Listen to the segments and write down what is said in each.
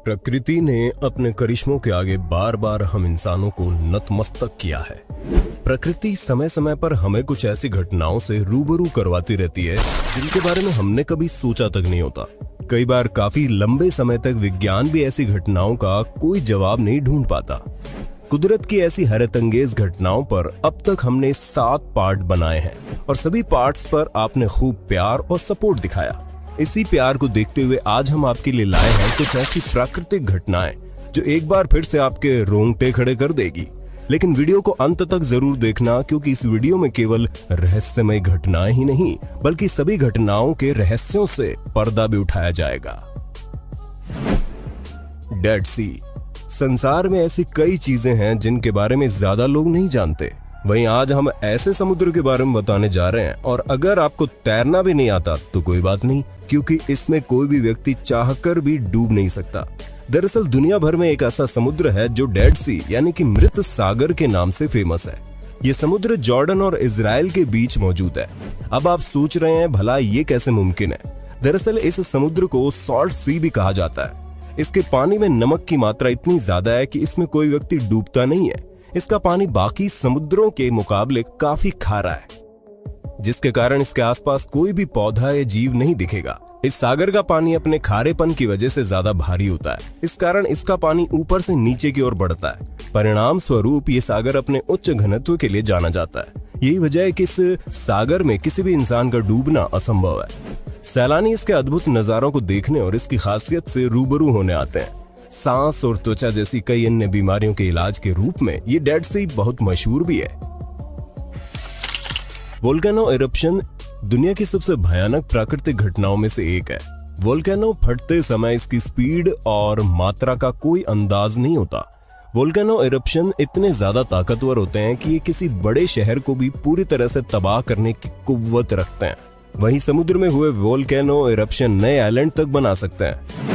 प्रकृति ने अपने करिश्मों के आगे बार बार हम इंसानों को नतमस्तक किया है। प्रकृति समय समय पर हमें कुछ ऐसी घटनाओं से रूबरू करवाती रहती है जिनके बारे में हमने कभी सोचा तक नहीं होता। कई बार काफी लंबे समय तक विज्ञान भी ऐसी घटनाओं का कोई जवाब नहीं ढूंढ पाता। कुदरत की ऐसी हैरतअंगेज घटनाओं पर अब तक हमने 7 पार्ट बनाए हैं और सभी पार्ट्स पर आपने खूब प्यार और सपोर्ट दिखाया। इसी प्यार को देखते हुए आज हम आपके लिए लाए हैं कुछ ऐसी प्राकृतिक घटनाएं जो एक बार फिर से आपके रोंगटे खड़े कर देगी। लेकिन वीडियो को अंत तक जरूर देखना, क्योंकि इस वीडियो में केवल रहस्यमय घटनाएं ही नहीं बल्कि सभी घटनाओं के रहस्यों से पर्दा भी उठाया जाएगा। डेड सी। संसार में ऐसी कई चीजें हैं जिनके बारे में ज्यादा लोग नहीं जानते। वहीं आज हम ऐसे समुद्र के बारे में बताने जा रहे हैं, और अगर आपको तैरना भी नहीं आता तो कोई बात नहीं, क्योंकि इसमें कोई भी व्यक्ति चाहकर भी डूब नहीं सकता। दरअसल दुनिया भर में एक ऐसा समुद्र है जो डेड सी यानी कि मृत सागर के नाम से फेमस है। ये समुद्र जॉर्डन और इजराइल के बीच मौजूद है। अब आप सोच रहे हैं भला ये कैसे मुमकिन है। दरअसल इस समुद्र को सॉल्ट सी भी कहा जाता है। इसके पानी में नमक की मात्रा इतनी ज्यादा है कि इसमें कोई व्यक्ति डूबता नहीं है। इसका पानी बाकी समुद्रों के मुकाबले काफी खारा है, जिसके कारण इसके आसपास कोई भी पौधा या जीव नहीं दिखेगा। इस सागर का पानी अपने खारेपन की वजह से ज्यादा भारी होता है। इस कारण इसका पानी ऊपर से नीचे की ओर बढ़ता है। परिणाम स्वरूप ये सागर अपने उच्च घनत्व के लिए जाना जाता है। यही वजह है कि इस सागर में किसी भी इंसान का डूबना असंभव है। सैलानी इसके अद्भुत नजारों को देखने और इसकी खासियत से रूबरू होने आते हैं। सांस और त्वचा जैसी कई अन्य बीमारियों के इलाज के रूप में ये डेड सी बहुत मशहूर भी है। वोल्केनो इरप्शन दुनिया की सबसे भयानक प्राकृतिक घटनाओं में से एक है। वोल्केनो फटते समय इसकी स्पीड और मात्रा का कोई अंदाज नहीं होता। वोल्केनो इरप्शन इतने ज्यादा ताकतवर होते हैं कि ये किसी बड़े शहर को भी पूरी तरह से तबाह करने की कुव्वत रखते हैं। वहीं समुद्र में हुए वोल्केनो इरप्शन नए आइलैंड तक बना सकते हैं।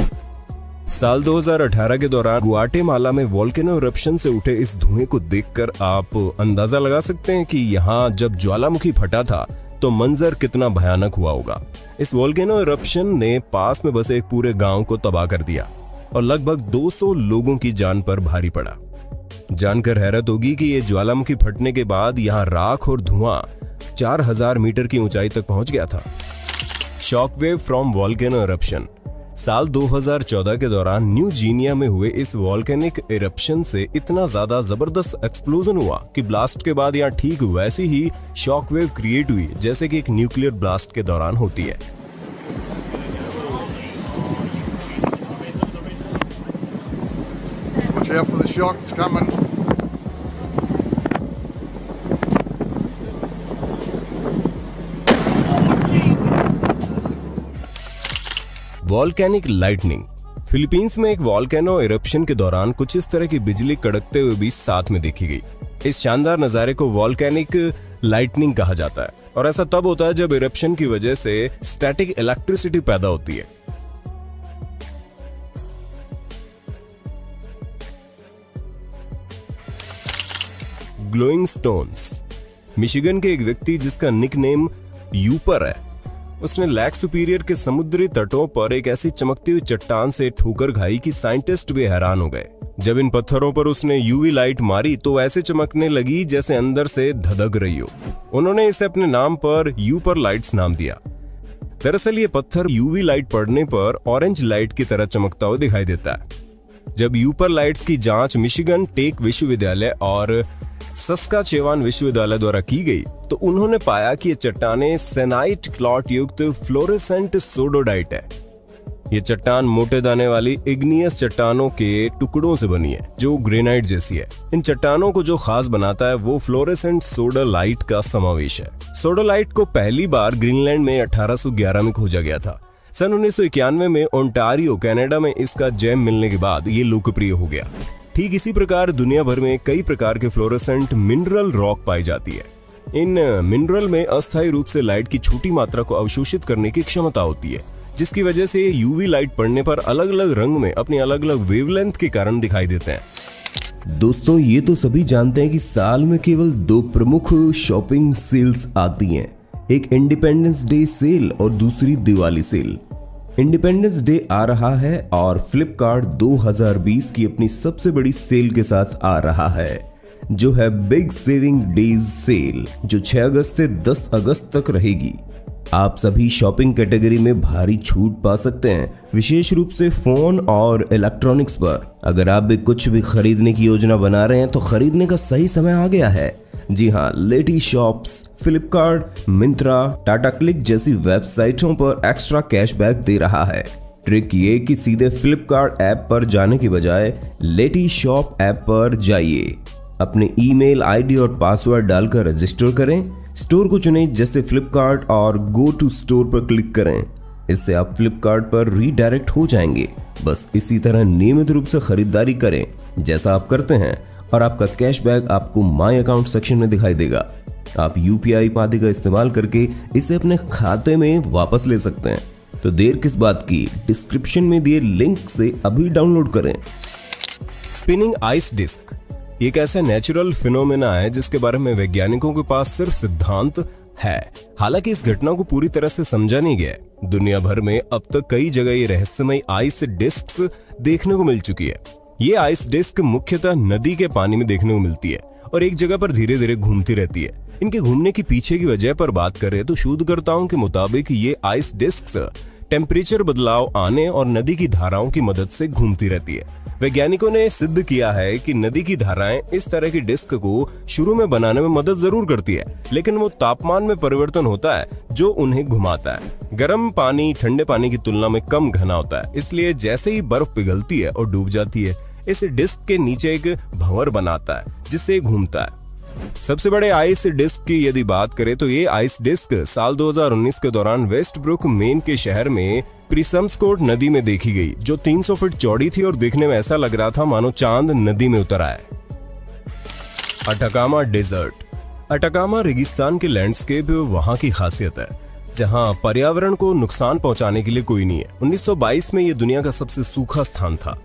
साल 2018 के दौरान गुआटेमाला में वोल्केनो इरप्शन से उठे इस धुएं को देखकर आप अंदाजा लगा सकते हैं कि यहाँ जब ज्वालामुखी फटा था तो मंजर कितना भयानक हुआ होगा। इस वोल्केनो इरप्शन ने पास में बसे एक पूरे गांव को तबाह कर दिया और लगभग 200 लोगों की जान पर भारी पड़ा। जानकर हैरत होगी कि ये ज्वालामुखी फटने के बाद यहाँ राख और धुआं 4000 मीटर की ऊंचाई तक पहुंच गया था। Shockwave from volcano eruption. साल 2014 के दौरान न्यू गिनिया में हुए इस वोल्केनिक इरप्शन से इतना ज्यादा जबरदस्त एक्सप्लोजन हुआ कि ब्लास्ट के बाद यहाँ ठीक वैसी ही शॉकवेव क्रिएट हुई जैसे कि एक न्यूक्लियर ब्लास्ट के दौरान होती है। Watch out for the shock, it's coming. Volcanic lightning. Philippines में एक वॉल्केनो इरप्शन के दौरान कुछ इस तरह की बिजली कड़कते हुए भी साथ में देखी गई। इस शानदार नजारे को वॉल्केनिक लाइटनिंग कहा जाता है, और ऐसा तब होता है जब इरप्शन की वजह से स्टैटिक इलेक्ट्रिसिटी पैदा होती है। Glowing stones. मिशिगन के एक व्यक्ति जिसका निकनेम यूपर है, उसने लेक सुपीरियर के समुद्री तटों पर एक ऐसी चमकती हुई चट्टान से ठोकर खाई कि साइंटिस्ट भी हैरान हो गए। जब इन पत्थरों पर उसने यूवी लाइट मारी तो ऐसे चमकने लगी जैसे अंदर से धधक रही हो। उन्होंने इसे अपने नाम पर यूपर लाइट्स नाम दिया। दरअसल ये पत्थर यूवी लाइट पड़ने पर ऑरेंज लाइट की तरह चमकता हुआ दिखाई देता है। जब यूपर लाइट्स की जांच मिशिगन टेक विश्वविद्यालय और सस्काचेवान विश्वविद्यालय द्वारा की गई तो उन्होंने पाया कि ये चट्टानें सेनाइट क्लॉट युक्त फ्लोरेसेंट सोडोडाइट है। ये चट्टान मोटे दाने वाली इग्नियस चट्टानों के टुकड़ों से बनी है जो ग्रेनाइट जैसी है। इन चट्टानों को जो खास बनाता है वो फ्लोरेसेंट सोडोलाइट का समावेश है। सोडोलाइट को पहली बार ग्रीनलैंड में 1811 में खोजा गया था। सन 1991 में ओंटारियो कनाडा में इसका जैम मिलने के बाद ये लोकप्रिय हो गया। ठीक इसी प्रकार दुनिया भर में कई प्रकार के फ्लोरेसेंट मिनरल रॉक पाई जाती है। इन मिनरल में अस्थायी रूप से लाइट की छोटी मात्रा को अवशोषित करने की क्षमता होती है, जिसकी वजह से यूवी लाइट पड़ने पर अलग अलग रंग में अपनी अलग अलग वेवलेंथ के कारण दिखाई देते हैं। दोस्तों, ये तो सभी जानते हैं कि साल में केवल 2 प्रमुख शॉपिंग सेल्स आती हैं, एक इंडिपेंडेंस डे सेल और दूसरी दिवाली सेल। इंडिपेंडेंस डे आ रहा है और फ्लिपकार्ट 2020 की अपनी सबसे बड़ी सेल के साथ आ रहा है, जो है बिग सेविंग डेज सेल, जो 6 अगस्त से 10 अगस्त तक रहेगी। आप सभी शॉपिंग कैटेगरी में भारी छूट पा सकते हैं, विशेष रूप से फोन और इलेक्ट्रॉनिक्स पर। अगर आप भी कुछ भी खरीदने की योजना बना रहे हैं तो खरीदने का सही समय आ गया है। जी हाँ, लेटी शॉप्स, फ्लिपकार्ट, मिंत्रा, टाटा क्लिक जैसी वेबसाइटों पर एक्स्ट्रा कैशबैक दे रहा है। ट्रिक ये कि सीधे फ्लिपकार्ट ऐप पर जाने की बजाय लेटी शॉप ऐप पर जाइए, अपने ईमेल आईडी और पासवर्ड डालकर रजिस्टर करें, स्टोर को चुनें जैसे फ्लिपकार्ट और गो टू स्टोर पर क्लिक करें। इससे आप फ्लिपकार्ट पर रीडायरेक्ट हो जाएंगे। बस इसी तरह नियमित रूप से खरीदारी करें जैसा आप करते हैं और आपका कैशबैक आपको माई अकाउंट सेक्शन में दिखाई देगा। आप यूपीआई पादी का इस्तेमाल करके इसे अपने खाते में वापस ले सकते हैं। तो देर किस बात की, डिस्क्रिप्शन में दिए लिंक से अभी डाउनलोड करें। स्पिनिंग आइस डिस्क एक ऐसा नेचुरल फिनोमेना है जिसके बारे में वैज्ञानिकों के पास सिर्फ सिद्धांत है। हालांकि इस घटना को पूरी तरह से समझा नहीं गया। दुनिया भर में अब तक कई जगह ये रहस्यमय आइस डिस्क्स देखने को मिल चुकी है। ये आइस डिस्क मुख्यतः नदी के पानी में देखने को मिलती है और एक जगह पर धीरे धीरे घूमती रहती है। इनके घूमने की पीछे की वजह पर बात करें तो शोधकर्ताओं के मुताबिक ये आइस डिस्क्स टेम्परेचर बदलाव आने और नदी की धाराओं की मदद से घूमती रहती है। वैज्ञानिकों ने सिद्ध किया है कि नदी की धाराएं इस तरह की डिस्क को शुरू में बनाने में मदद जरूर करती है, लेकिन वो तापमान में परिवर्तन होता है जो उन्हें घुमाता है। गर्म पानी ठंडे पानी की तुलना में कम घना होता है, इसलिए जैसे ही बर्फ पिघलती है और डूब जाती है, इस डिस्क के नीचे एक भंवर बनाता है जिससे घूमता है। सबसे बड़े आइस डिस्क की यदि बात करें तो ये आइस डिस्क साल 2019 के दौरान वेस्टब्रुक मेन के शहर में प्रिसम्सकोट नदी में देखी गई, जो 300 फीट चौड़ी थी और देखने में ऐसा लग रहा था मानो चांद नदी में उतर आया। Atacama desert. अटाकामा रेगिस्तान के लैंडस्केप वहां की खासियत है, जहां पर्यावरण को नुकसान पहुंचाने के लिए कोई नहीं है। 1922 में यह दुनिया का सबसे सूखा स्थान था।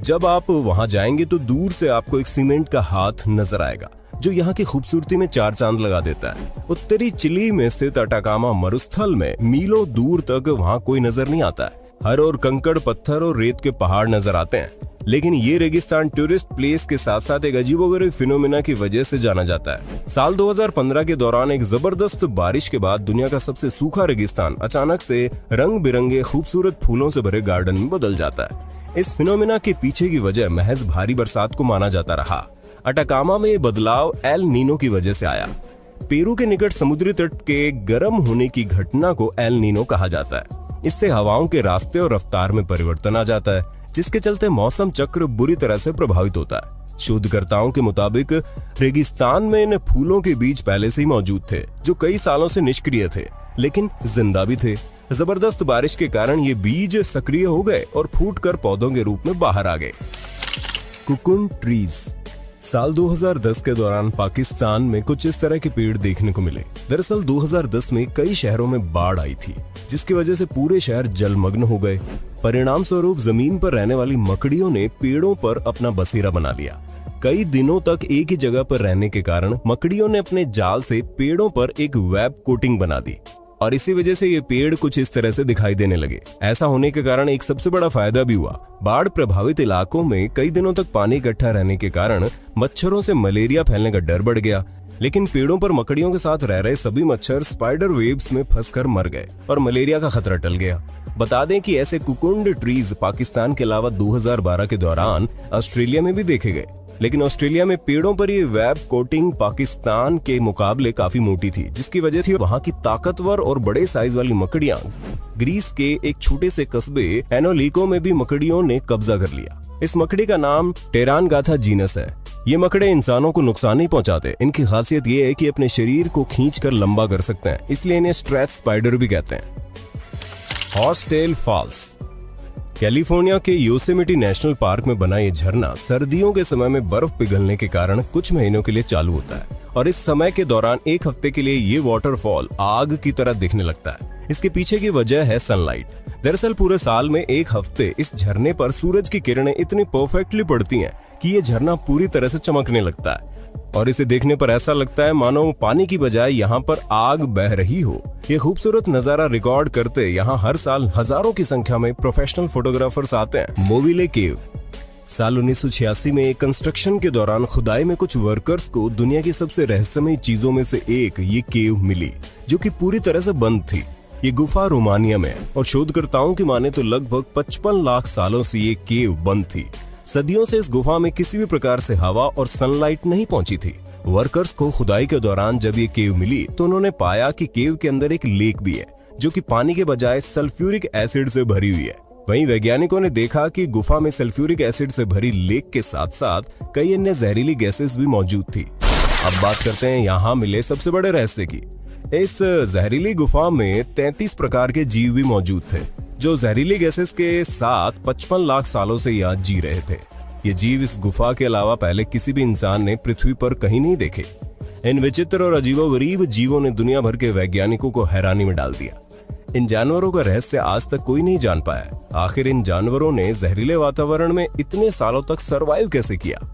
जब आप वहां जाएंगे तो दूर से आपको एक सीमेंट का हाथ नजर आएगा जो यहाँ की खूबसूरती में 4 चांद लगा देता है। उत्तरी चिली में स्थित अटाकामा मरुस्थल में मीलों दूर तक वहाँ कोई नजर नहीं आता है। हर ओर कंकड़ पत्थर और रेत के पहाड़ नजर आते हैं, लेकिन ये रेगिस्तान टूरिस्ट प्लेस के साथ साथ एक अजीबोगरीब फिनोमेना की वजह से जाना जाता है। साल 2015 के दौरान एक जबरदस्त बारिश के बाद दुनिया का सबसे सूखा रेगिस्तान अचानक से रंग बिरंगे खूबसूरत फूलों से भरे गार्डन में बदल जाता है। इस फिनोमेना के पीछे की वजह महज भारी बरसात को माना जाता रहा। अटाकामा में बदलाव एल नीनो की वजह से आया। पेरू के निकट समुद्री तट के गर्म होने की घटना को एल नीनो कहा जाता है। इससे हवाओं के रास्ते और रफ्तार में परिवर्तन आ जाता है, जिसके चलते मौसम चक्र बुरी तरह से प्रभावित होता है। शोधकर्ताओं के मुताबिक रेगिस्तान में इन फूलों के बीज पहले से ही मौजूद थे, जो कई सालों से निष्क्रिय थे लेकिन जिंदा भी थे। जबरदस्त बारिश के कारण ये बीज सक्रिय हो गए और फूटकर पौधों के रूप में बाहर आ गए। Cocoon trees. साल 2010 के दौरान पाकिस्तान में कुछ इस तरह के पेड़ देखने को मिले। दरअसल 2010 में कई शहरों में बाढ़ आई थी, जिसकी वजह से पूरे शहर जलमग्न हो गए। परिणाम स्वरूप जमीन पर रहने वाली मकड़ियों ने पेड़ों पर अपना बसेरा बना लिया। कई दिनों तक एक ही जगह पर रहने के कारण मकड़ियों ने अपने जाल से पेड़ों पर एक वेब कोटिंग बना दी और इसी वजह से ये पेड़ कुछ इस तरह से दिखाई देने लगे। ऐसा होने के कारण एक सबसे बड़ा फायदा भी हुआ। बाढ़ प्रभावित इलाकों में कई दिनों तक पानी इकट्ठा रहने के कारण मच्छरों से मलेरिया फैलने का डर बढ़ गया, लेकिन पेड़ों पर मकड़ियों के साथ रह रहे सभी मच्छर स्पाइडर वेब्स में फंसकर मर गए और मलेरिया का खतरा टल गया। बता दें कि ऐसे कुकुंड ट्रीज पाकिस्तान के अलावा 2012 के दौरान ऑस्ट्रेलिया में भी देखे गए, लेकिन ऑस्ट्रेलिया में पेड़ों पर ये वेब कोटिंग पाकिस्तान के मुकाबले काफी मोटी थी, जिसकी वजह थी वहां की ताकतवर और बड़े साइज वाली मकड़ियां। ग्रीस के एक छोटे से कस्बे एनोलिको में भी मकड़ियों ने कब्जा कर लिया। इस मकड़ी का नाम टेरानगाथा जीनस है। ये मकड़े इंसानों को नुकसान नहीं पहुंचाते। इनकी खासियत ये है कि अपने शरीर को खींचकर लंबा कर सकते हैं, इसलिए इन्हें स्ट्रेच स्पाइडर भी कहते हैं। Horsetail falls. कैलिफोर्निया के योसेमिटी नेशनल पार्क में बना ये झरना सर्दियों के समय में बर्फ पिघलने के कारण कुछ महीनों के लिए चालू होता है और इस समय के दौरान एक हफ्ते के लिए ये वाटरफॉल आग की तरह दिखने लगता है। इसके पीछे की वजह है सनलाइट। दरअसल पूरे साल में एक हफ्ते इस झरने पर सूरज की किरणें इतनी परफेक्टली पड़ती हैं कि ये झरना पूरी तरह से चमकने लगता है। और इसे देखने पर ऐसा लगता है मानो पानी की बजाय यहाँ पर आग बह रही हो। ये खूबसूरत नजारा रिकॉर्ड करते यहाँ हर साल हजारों की संख्या में प्रोफेशनल फोटोग्राफर्स आते हैं। मोविले केव। साल 1986 में कंस्ट्रक्शन के दौरान खुदाई में कुछ वर्कर्स को दुनिया की सबसे रहस्यमयी चीजों में से एक ये केव मिली, जो कि पूरी तरह से बंद थी। ये गुफा रोमानिया में है और शोधकर्ताओं की माने तो लगभग 55 लाख सालों से ये केव बंद थी। सदियों से इस गुफा में किसी भी प्रकार से हवा और सनलाइट नहीं पहुंची थी। वर्कर्स को खुदाई के दौरान जब ये केव मिली तो उन्होंने पाया कि केव के अंदर एक लेक भी है, जो कि पानी के बजाय सल्फ्यूरिक एसिड से भरी हुई है। वहीं वैज्ञानिकों ने देखा कि गुफा में सल्फ्यूरिक एसिड से भरी लेक के साथ साथ कई अन्य जहरीली गैसेस भी मौजूद थी। अब बात करते हैं यहाँ मिले सबसे बड़े रहस्य की। इस जहरीली गुफा में 33 प्रकार के जीव भी मौजूद थे, जो जहरीली गैसेस के साथ 55 लाख सालों से यहाँ जी रहे थे। ये जीव इस गुफा के अलावा पहले किसी भी इंसान ने पृथ्वी पर कहीं नहीं देखे। इन विचित्र और अजीबोगरीब जीवों ने दुनिया भर के वैज्ञानिकों को हैरानी में डाल दिया। इन जानवरों का रहस्य आज तक कोई नहीं जान पाया। आखिर इन जानवरों ने जहरीले वातावरण में इतने सालों तक सरवाइव कैसे किया।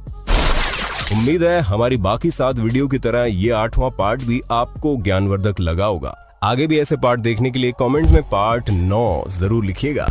उम्मीद है हमारी बाकी 7 वीडियो की तरह ये 8वां पार्ट भी आपको ज्ञानवर्धक लगा होगा। आगे भी ऐसे पार्ट देखने के लिए कमेंट में पार्ट 9 जरूर लिखिएगा।